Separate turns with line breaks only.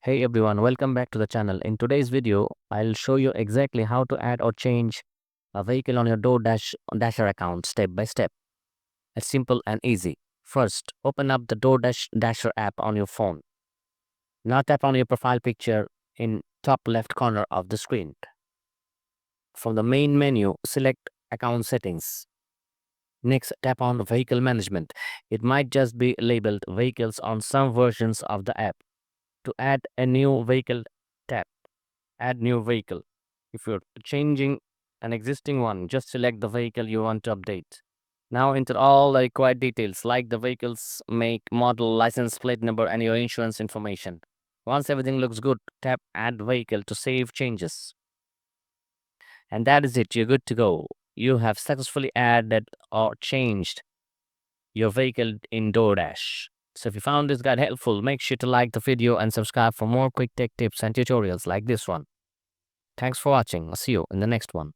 Hey everyone, welcome back to the channel. In today's video, I'll show you exactly how to add or change a vehicle on your Doordash Dasher account step by step. It's simple and easy. First, open up the Doordash Dasher app on your phone. Now tap on your profile picture in top left corner of the screen. From the main menu, select Account Settings. Next, tap on Vehicle Management. It might just be labeled Vehicles on some versions of the app. To add a new vehicle, tap Add New Vehicle. If you're changing an existing one, just select the vehicle you want to update. Now enter all the required details like the vehicle's make, model, license plate number, and your insurance information. Once everything looks good, tap Add Vehicle to save changes. And that is it, you're good to go. You have successfully added or changed your vehicle in Doordash. So if you found this guide helpful, make sure to like the video and subscribe for more quick tech tips and tutorials like this one. Thanks for watching. I'll see you in the next one.